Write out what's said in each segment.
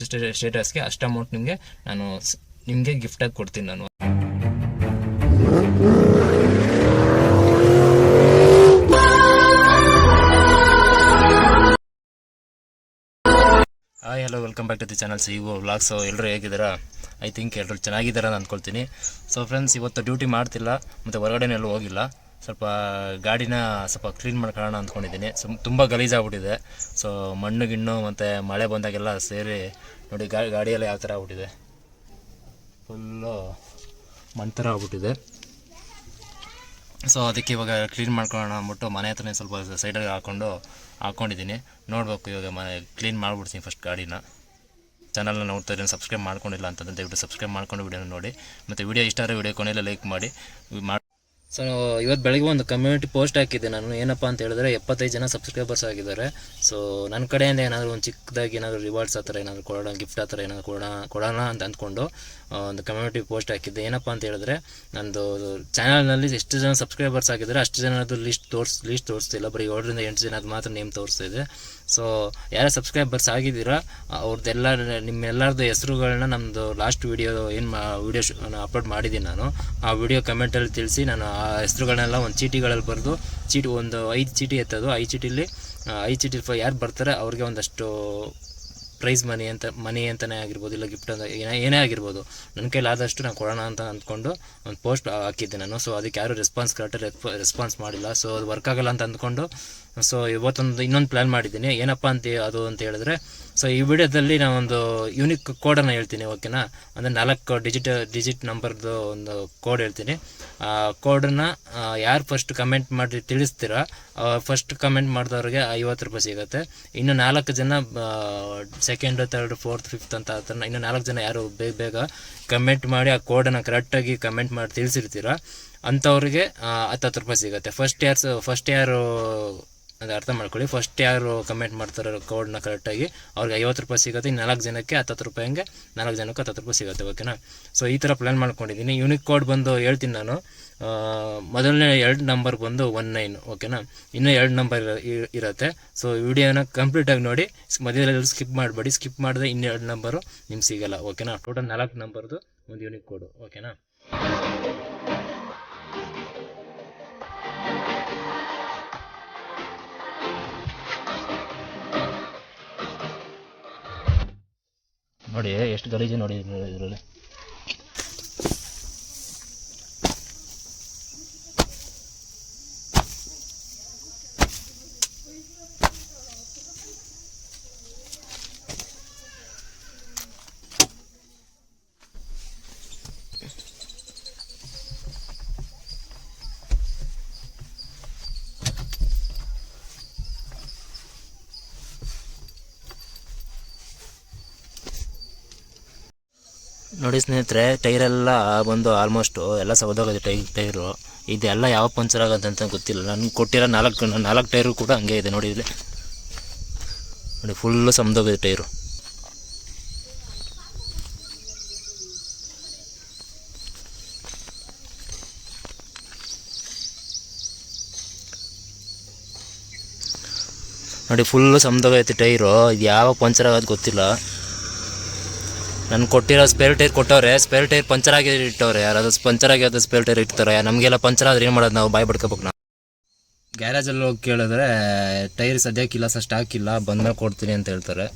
ಸ್ಟೇಟಸ್ಗೆ ಅಷ್ಟು ಅಮೌಂಟ್ ನಿಮಗೆ ಗಿಫ್ಟಾಗಿ ಕೊಡ್ತೀನಿ ನಾನು. Hi hello, welcome back to the channel ಸಿಗೋ ವ್ಲಾಗ್ಸ್. ಎಲ್ಲರೂ ಹೇಗಿದ್ದೀರಾ? ಐ ಥಿಂಕ್ ಎಲ್ಲರೂ ಚೆನ್ನಾಗಿದ್ದಾರೆ ಅಂತ ಅಂದ್ಕೊಳ್ತೀನಿ. ಸೊ ಫ್ರೆಂಡ್ಸ್, ಇವತ್ತು ಡ್ಯೂಟಿ ಮಾಡ್ತಿಲ್ಲ ಮತ್ತು ಹೊರಗಡೆನೆಲ್ಲೂ ಹೋಗಿಲ್ಲ. ಸ್ವಲ್ಪ ಗಾಡಿನ ಕ್ಲೀನ್ ಮಾಡ್ಕೊಳ್ಳೋಣ ಅಂದ್ಕೊಂಡಿದ್ದೀನಿ. ತುಂಬ ಗಲೀಜಾಗ್ಬಿಟ್ಟಿದೆ. ಸೊ ಮಣ್ಣು ಗಿಣ್ಣು ಮತ್ತು ಮಳೆ ಬಂದಾಗೆಲ್ಲ ಸೇರಿ ನೋಡಿ ಗಾಡಿಯೆಲ್ಲ ಯಾವ ಥರ ಆಗ್ಬಿಟ್ಟಿದೆ, ಫುಲ್ಲು ಮಣ್ಣು ಥರ ಆಗ್ಬಿಟ್ಟಿದೆ. ಸೊ ಅದಕ್ಕೆ ಇವಾಗ ಕ್ಲೀನ್ ಮಾಡ್ಕೊಳ್ಳೋಣ ಅಂದ್ಬಿಟ್ಟು ಮನೆ ಹತ್ರನೇ ಸ್ವಲ್ಪ ಸೈಡಲ್ಲಿ ಹಾಕ್ಕೊಂಡಿದ್ದೀನಿ. ನೋಡಬೇಕು, ಇವಾಗ ಕ್ಲೀನ್ ಮಾಡಿಬಿಡ್ತೀನಿ ಫಸ್ಟ್ ಗಾಡಿನ. ಚಾನಲ್ನ ನೋಡ್ತಾ ಇದ್ದೀನಿ, ಸಬ್ಸ್ಕ್ರೈಬ್ ಮಾಡ್ಕೊಂಡಿಲ್ಲ ಅಂತಂದರೆ ದಯವಿಟ್ಟು ಸಬ್ಸ್ಕ್ರೈಬ್ ಮಾಡ್ಕೊಂಡು ವಿಡಿಯೋನ ನೋಡಿ. ಮತ್ತು ವಿಡಿಯೋ ಇಷ್ಟ ಆದರೆ ವಿಡಿಯೋ ಕೊನೆಯಲ್ಲ ಲೈಕ್ ಮಾಡಿ. ಸೊ ಇವತ್ತು ಬೆಳಗ್ಗೆ ಒಂದು ಕಮ್ಯುನಿಟಿ ಪೋಸ್ಟ್ ಹಾಕಿದ್ದೆ ನಾನು. ಏನಪ್ಪ ಅಂತ ಹೇಳಿದ್ರೆ 75 ಜನ ಸಬ್ಸ್ಕ್ರೈಬರ್ಸ್ ಆಗಿದ್ದಾರೆ. ಸೊ ನನ್ನ ಕಡೆಯಿಂದ ಏನಾದರೂ ಒಂದು ಚಿಕ್ಕದಾಗಿ ಏನಾದರೂ ರಿವಾರ್ಡ್ಸ್ ಆ ಥರ ಏನಾದರೂ ಕೊಡೋಣ, ಗಿಫ್ಟ್ ಆ ಥರ ಏನಾದರೂ ಕೊಡೋಣ ಅಂತ ಅಂದ್ಕೊಂಡು ಒಂದು ಕಮ್ಯುನಿಟಿ ಪೋಸ್ಟ್ ಹಾಕಿದ್ದೆ. ಏನಪ್ಪ ಅಂತ ಹೇಳಿದ್ರೆ, ನಂದು ಚಾನಲ್ನಲ್ಲಿ ಎಷ್ಟು ಜನ ಸಬ್ಸ್ಕ್ರೈಬರ್ಸ್ ಆಗಿದ್ದಾರೆ ಅಷ್ಟು ಜನದ್ದು ಲಿಸ್ಟ್ ತೋರಿಸ್ತಿಲ್ಲ. ಬರೀ 7 ರಿಂದ 8 ಜನದ ಮಾತ್ರ ನೇಮ್ ತೋರಿಸ್ತಾ ಇದೆ. ಸೊ ಯಾರು ಸಬ್ಸ್ಕ್ರೈಬರ್ಸ್ ಆಗಿದ್ದೀರಾ ಅವ್ರದ್ದೆಲ್ಲ ನಿಮ್ಮೆಲ್ಲರದ್ದು ಹೆಸರುಗಳನ್ನ ನಮ್ಮದು ಲಾಸ್ಟ್ ವಿಡಿಯೋ ವಿಡಿಯೋ ಅಪ್ಲೋಡ್ ಮಾಡಿದ್ದೀನಿ ನಾನು. ಆ ವಿಡಿಯೋ ಕಮೆಂಟಲ್ಲಿ ತಿಳಿಸಿ ನಾನು ಆ ಹೆಸರುಗಳನ್ನೆಲ್ಲ ಒಂದು ಚೀಟಿಗಳಲ್ಲಿ ಬರೆದು ಒಂದು 5 ಚೀಟಿ ಎತ್ತೋದು. 5 ಚೀಟಿಲಿ ಯಾರು ಬರ್ತಾರೆ ಅವ್ರಿಗೆ ಒಂದಷ್ಟು ಪ್ರೈಸ್ ಮನಿ ಅಂತಲೇ ಆಗಿರ್ಬೋದು, ಇಲ್ಲ ಗಿಫ್ಟ್ ಅಂತ ಏನೇ ಆಗಿರ್ಬೋದು, ನನ್ನ ಕೈಲಾದಷ್ಟು ನಾನು ಕೊಡೋಣ ಅಂತ ಅಂದ್ಕೊಂಡು ಒಂದು ಪೋಸ್ಟ್ ಹಾಕಿದ್ದೆ ನಾನು. ಸೊ ಅದಕ್ಕೆ ಯಾರೂ ರೆಸ್ಪಾನ್ಸ್ ಮಾಡಿಲ್ಲ. ಸೊ ಅದು ವರ್ಕ್ ಆಗಲ್ಲ ಅಂತ ಅಂದ್ಕೊಂಡು ಸೊ ಇನ್ನೊಂದು ಪ್ಲ್ಯಾನ್ ಮಾಡಿದ್ದೀನಿ. ಏನಪ್ಪ ಅಂತ ಹೇಳಿದ್ರೆ, ಸೊ ಈ ವಿಡಿಯೋದಲ್ಲಿ ನಾನೊಂದು ಯೂನಿಕ್ ಕೋಡನ್ನು ಹೇಳ್ತೀನಿ, ಓಕೆನಾ? ಅಂದರೆ 4 ಡಿಜಿಟ್ ನಂಬರ್ದು ಒಂದು ಕೋಡ್ ಹೇಳ್ತೀನಿ. ಆ ಕೋಡನ್ನು ಯಾರು ಫಸ್ಟ್ ಕಮೆಂಟ್ ಮಾಡಿ ತಿಳಿಸ್ತೀರಾ, ಫಸ್ಟ್ ಕಮೆಂಟ್ ಮಾಡಿದವ್ರಿಗೆ 50 ರೂಪಾಯಿ ಸಿಗುತ್ತೆ. ಇನ್ನು 4 ಜನ ಸೆಕೆಂಡ್, ಥರ್ಡ್, ಫೋರ್ತ್, ಫಿಫ್ತ್ ಅಂತ ಆ ಥರ ಇನ್ನು 4 ಜನ ಯಾರು ಬೇಗ ಕಮೆಂಟ್ ಮಾಡಿ ಆ ಕೋಡನ್ನು ಕರೆಕ್ಟಾಗಿ ಕಮೆಂಟ್ ಮಾಡಿ ತಿಳಿಸಿರ್ತೀರ ಅಂಥವ್ರಿಗೆ 10 ರೂಪಾಯಿ ಸಿಗುತ್ತೆ. ಫಸ್ಟ್ ಯಾರು ಅದು ಅರ್ಥ ಮಾಡ್ಕೊಳ್ಳಿ, ಫಸ್ಟ್ ಯಾರು ಕಮೆಂಟ್ ಮಾಡ್ತಾರೋ ಕೋಡ್ನ ಕರೆಕ್ಟಾಗಿ ಅವ್ರಿಗೆ 50 ರೂಪಾಯಿ ಸಿಗುತ್ತೆ. ಇನ್ನು 4 ಜನಕ್ಕೆ 10 ರೂಪಾಯಿ, ಹಂಗೆ 4 ಜನಕ್ಕೆ 10 ರೂಪಾಯಿ ಸಿಗುತ್ತೆ, ಓಕೆನಾ? ಸೊ ಈ ಥರ ಪ್ಲ್ಯಾನ್ ಮಾಡ್ಕೊಂಡಿದ್ದೀನಿ. ಯೂನಿಕ್ ಕೋಡ್ ಬಂದು ಹೇಳ್ತೀನಿ ನಾನು. ಮೊದಲನೇ 2 ನಂಬರ್ ಬಂದು 19, ಓಕೆನಾ? ಇನ್ನೂ 2 ನಂಬರ್ ಇರುತ್ತೆ. ಸೊ ವಿಡಿಯೋನ ಕಂಪ್ಲೀಟಾಗಿ ನೋಡಿ, ಮಧ್ಯದಲ್ಲಿ ಸ್ಕಿಪ್ ಮಾಡಬೇಡಿ. ಸ್ಕಿಪ್ ಮಾಡಿದ್ರೆ ಇನ್ನೂ 2 ನಂಬರು ನಿಮ್ಗೆ ಸಿಗೋಲ್ಲ, ಓಕೆನಾ? ಟೋಟಲ್ 4 ನಂಬರ್ದು ಒಂದು ಯೂನಿಕ್ ಕೋಡು, ಓಕೆನಾ? ನೋಡಿ ಎಷ್ಟು ಗಲೀಜು ನೋಡಿ ಇದರಲ್ಲಿ. ನೋಡಿ ಸ್ನೇಹಿತರೆ, ಟೈರೆಲ್ಲ ಬಂದು ಆಲ್ಮೋಸ್ಟು ಎಲ್ಲ ಸೌದೋಗಿದೆ. ಟೈರು ಇದೆಲ್ಲ ಯಾವ ಪಂಚರ್ ಆಗೋದು ಅಂತ ಗೊತ್ತಿಲ್ಲ. ನನಗೆ ಕೊಟ್ಟಿರೋ 4 ಟೈರು ಕೂಡ ಹಂಗೆ ಇದೆ. ನೋಡಿ ಇಲ್ಲಿ ನೋಡಿ, ಫುಲ್ಲು ಸಮದೋಗಿದೆ ಟೈರು. ನೋಡಿ ಫುಲ್ಲು ಸಮದೋಗೈತೆ ಟೈರು. ಇದು ಯಾವ ಪಂಚರ್ ಆಗೋದು ಗೊತ್ತಿಲ್ಲ. ನಾನು ಕೊಟ್ಟಿರೋ ಸ್ಪೇರ್ ಟೈರ್ ಕೊಟ್ಟವ್ರೆ, ಸ್ಪೇರ್ ಟೈರ್ ಪಂಚರ್ ಆಗಿ ಇಟ್ಟವ್ರೆ. ಯಾರಾದರೂ ಪಂಚರ್ ಆಗಿರೋದು ಸ್ಪೇರ್ ಟೈರ್ ಇಡ್ತಾರೆ. ನಮಗೆಲ್ಲ ಪಂಚರ್ ಆದ್ರೆ ಏನು ಮಾಡೋದು? ನಾವು ಬಾಯ್ ಬಡ್ಕೋಬೇಕು. ನಾವು ಗ್ಯಾರೇಜಲ್ಲಿ ಹೋಗಿ ಕೇಳಿದ್ರೆ ಟೈರ್ ಸದ್ಯಕ್ಕಿಲ್ಲ ಸರ್, ಸ್ಟಾಕ್ ಇಲ್ಲ, ಬಂದ್ಮೇಲೆ ಕೊಡ್ತೀನಿ ಅಂತ ಹೇಳ್ತಾರೆ.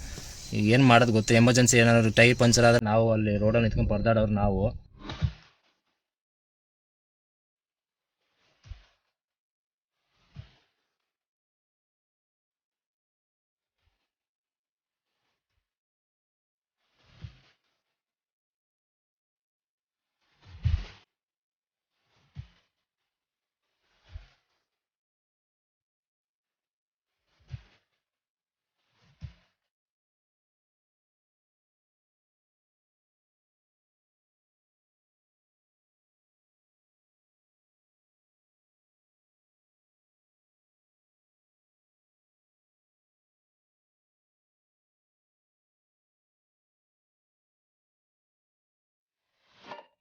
ಈಗ ಏನು ಮಾಡೋದು ಗೊತ್ತು? ಎಮರ್ಜೆನ್ಸಿ ಏನಾದರೂ ಟೈರ್ ಪಂಚರ್ ಆದರೆ ನಾವು ಅಲ್ಲಿ ರೋಡಲ್ಲಿ ನಿಂತ್ಕೊಂಡು ಪರದಾಡೋರು ನಾವು.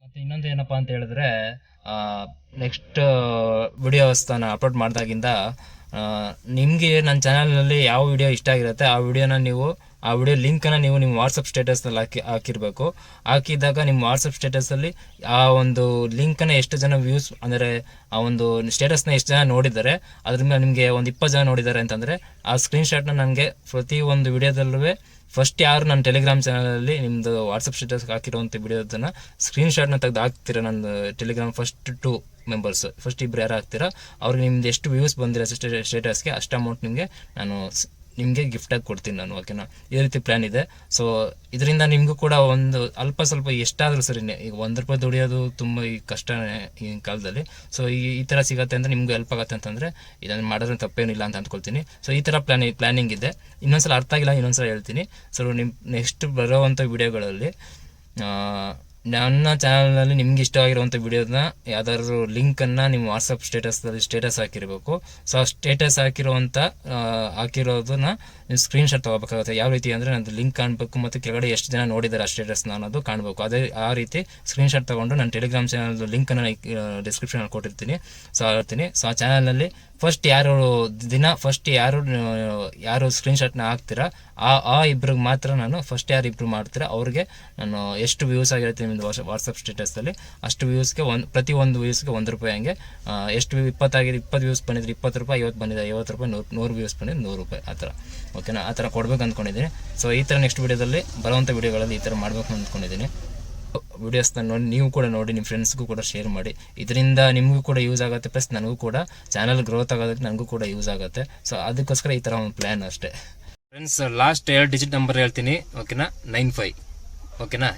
ಮತ್ತು ಇನ್ನೊಂದು ಏನಪ್ಪ ಅಂತ ಹೇಳಿದ್ರೆ, ನೆಕ್ಸ್ಟ್ ವಿಡಿಯೋಸ್ ನಾನು ಅಪ್ಲೋಡ್ ಮಾಡಿದಾಗಿಂದ ನಿಮಗೆ ನನ್ನ ಚಾನಲ್ನಲ್ಲಿ ಯಾವ ವಿಡಿಯೋ ಇಷ್ಟ ಆಗಿರುತ್ತೆ ಆ ವಿಡಿಯೋನ ನೀವು ಆ ವಿಡಿಯೋ ಲಿಂಕನ್ನು ನೀವು ನಿಮ್ಮ ವಾಟ್ಸಪ್ ಸ್ಟೇಟಸ್ನಲ್ಲಿ ಹಾಕಿರಬೇಕು. ಹಾಕಿದಾಗ ನಿಮ್ಮ ವಾಟ್ಸಪ್ ಸ್ಟೇಟಸಲ್ಲಿ ಆ ಒಂದು ಲಿಂಕನ್ನು ಎಷ್ಟು ಜನ ವ್ಯೂಸ್ ಅಂದರೆ ಆ ಒಂದು ಸ್ಟೇಟಸ್ನ ಎಷ್ಟು ಜನ ನೋಡಿದ್ದಾರೆ, ಅದರಿಂದ ನಿಮಗೆ ಒಂದು 20 ಜನ ನೋಡಿದ್ದಾರೆ ಅಂತಂದರೆ ಆ ಸ್ಕ್ರೀನ್ಶಾಟ್ನ ನನಗೆ ಪ್ರತಿ ಒಂದು ವಿಡಿಯೋದಲ್ಲೂ ಫಸ್ಟ್ ಯಾರು ನನ್ನ ಟೆಲಿಗ್ರಾಮ್ ಚಾನಲಲ್ಲಿ ನಿಮ್ಮದು ವಾಟ್ಸಪ್ ಸ್ಟೇಟಸ್ ಹಾಕಿರೋವಂಥ ವಿಡಿಯೋದನ್ನು ಸ್ಕ್ರೀನ್ಶಾಟ್ನ ತೆಗೆದು ಹಾಕ್ತೀರಾ. ನನ್ನ ಟೆಲಿಗ್ರಾಮ್ ಫಸ್ಟ್ 2 ಮೆಂಬರ್ಸ್, ಫಸ್ಟ್ 2 ಯಾರು ಹಾಕ್ತೀರಾ ಅವ್ರಿಗೆ ನಿಮ್ದು ಎಷ್ಟು ವ್ಯೂಸ್ ಬಂದಿರೋ ಸ್ಟೇಟಸ್ಗೆ ಅಷ್ಟು ಅಮೌಂಟ್ ನಿಮಗೆ ಗಿಫ್ಟಾಗಿ ಕೊಡ್ತೀನಿ ನಾನು. ಓಕೆನಾ, ಈ ರೀತಿ ಪ್ಲ್ಯಾನ್ ಇದೆ. ಸೊ ಇದರಿಂದ ನಿಮಗೂ ಕೂಡ ಒಂದು ಅಲ್ಪ ಸ್ವಲ್ಪ ಎಷ್ಟಾದರೂ ಸರಿನೇ, ಈಗ ₹1 ದುಡಿಯೋದು ತುಂಬ ಈ ಕಷ್ಟನೇ ಈಗಿನ ಕಾಲದಲ್ಲಿ. ಸೊ ಈ ಥರ ಸಿಗುತ್ತೆ ಅಂದರೆ ನಿಮಗೂ ಹೆಲ್ಪ್ ಆಗುತ್ತೆ ಅಂತಂದರೆ ಇದನ್ನು ಮಾಡಿದ್ರೆ ತಪ್ಪೇನಿಲ್ಲ ಅಂತ ಅಂದ್ಕೊಳ್ತೀನಿ. ಸೊ ಈ ಥರ ಪ್ಲ್ಯಾನಿಂಗ್ ಇದೆ. ಇನ್ನೊಂದ್ಸಲ ಅರ್ಥ ಆಗಿಲ್ಲ, ಇನ್ನೊಂದ್ಸಲ ಹೇಳ್ತೀನಿ. ಸೊ ನಿಮ್ಮ ನೆಕ್ಸ್ಟ್ ಬರೋವಂಥ ವಿಡಿಯೋಗಳಲ್ಲಿ ನನ್ನ ಚಾನಲ್ನಲ್ಲಿ ನಿಮ್ಗೆ ಇಷ್ಟವಾಗಿರುವಂಥ ವಿಡಿಯೋನ ಯಾವ್ದಾದ್ರು ಲಿಂಕನ್ನು ನಿಮ್ಮ ವಾಟ್ಸಪ್ ಸ್ಟೇಟಸ್ ಹಾಕಿರಬೇಕು. ಸೊ ಆ ಸ್ಟೇಟಸ್ ಹಾಕಿರೋದನ್ನ ನೀವು ಸ್ಕ್ರೀನ್ಶಾಟ್ ತೊಗೋಬೇಕಾಗುತ್ತೆ. ಯಾವ ರೀತಿ ಅಂದರೆ ನಂದು ಲಿಂಕ್ ಕಾಣಬೇಕು ಮತ್ತು ಕೆಳಗಡೆ ಎಷ್ಟು ಜನ ನೋಡಿದ್ದಾರೆ ಆ ಸ್ಟೇಟಸ್ನ ಅನ್ನೋದು ಕಾಣಬೇಕು. ಆ ರೀತಿ ಸ್ಕ್ರೀನ್ಶಾಟ್ ತೊಗೊಂಡು ನನ್ನ ಟೆಲಿಗ್ರಾಮ್ ಚಾನಲ್ದು ಲಿಂಕನ್ನು ಡಿಸ್ಕ್ರಿಪ್ಷನಲ್ಲಿ ಕೊಟ್ಟಿರ್ತೀನಿ. ಸೊ ಆ ಚಾನಲ್ನಲ್ಲಿ ಫಸ್ಟ್ ಯಾರು ಸ್ಕ್ರೀನ್ಶಾಟ್ನ ಹಾಕ್ತೀರಾ ಆ ಇಬ್ರಿಗೆ ಮಾತ್ರ ನಾನು ಫಸ್ಟ್ ಯಾರು ಇಬ್ಬರು ಮಾಡ್ತೀರಾ ಅವ್ರಿಗೆ ನಾನು ಎಷ್ಟು ವ್ಯೂಸ್ ಆಗಿರುತ್ತೆ ನಿಮ್ಮದು ವಾಟ್ಸಪ್ ಸ್ಟೇಟಸಲ್ಲಿ ಅಷ್ಟು ವ್ಯೂಸ್ಗೆ ಪ್ರತಿ ಒಂದು ವ್ಯೂಸ್ಗೆ ₹1 ಹಂಗೆ. ಎಷ್ಟು 20 ವ್ಯೂಸ್ ಬಂದಿದ್ರೆ ₹20, 50 ಬಂದಿದೆ ₹50, 100 ವ್ಯೂಸ್ ಬಂದಿದೆ ₹100 ಆ ಥರ. ಓಕೆನಾ, ಆ ಥರ ಕೊಡ್ಬೇಕು ಅಂದ್ಕೊಂಡಿದ್ದೀನಿ. ಸೊ ಈ ಥರ ನೆಕ್ಸ್ಟ್ ವೀಡಿಯೋದಲ್ಲಿ ಬರೋವಂಥ ವೀಡಿಯೋಗಳಲ್ಲಿ ಈ ಥರ ಮಾಡಬೇಕು ಅಂದ್ಕೊಂಡಿದ್ದೀನಿ. ವಿಡಿಯೋಸ್ನ ನೋಡಿ ನೀವು ಕೂಡ ನೋಡಿ ನಿಮ್ಮ ಫ್ರೆಂಡ್ಸ್ಗೂ ಕೂಡ ಶೇರ್ ಮಾಡಿ. ಇದರಿಂದ ನಿಮಗೂ ಕೂಡ ಯೂಸ್ ಆಗುತ್ತೆ, ಪ್ಲಸ್ ನನಗೂ ಕೂಡ ಚಾನಲ್ ಗ್ರೋತ್ ಆಗೋದಕ್ಕೆ ನನಗೂ ಕೂಡ ಯೂಸ್ ಆಗುತ್ತೆ. ಸೊ ಅದಕ್ಕೋಸ್ಕರ ಈ ಥರ ಒಂದು ಪ್ಲ್ಯಾನ್ ಅಷ್ಟೇ. ಫ್ರೆಂಡ್ಸ್, ಲಾಸ್ಟ್ 2 ಡಿಜಿಟ್ ನಂಬರ್ ಹೇಳ್ತೀನಿ. ಓಕೆನಾ, 95. ಓಕೆನಾ.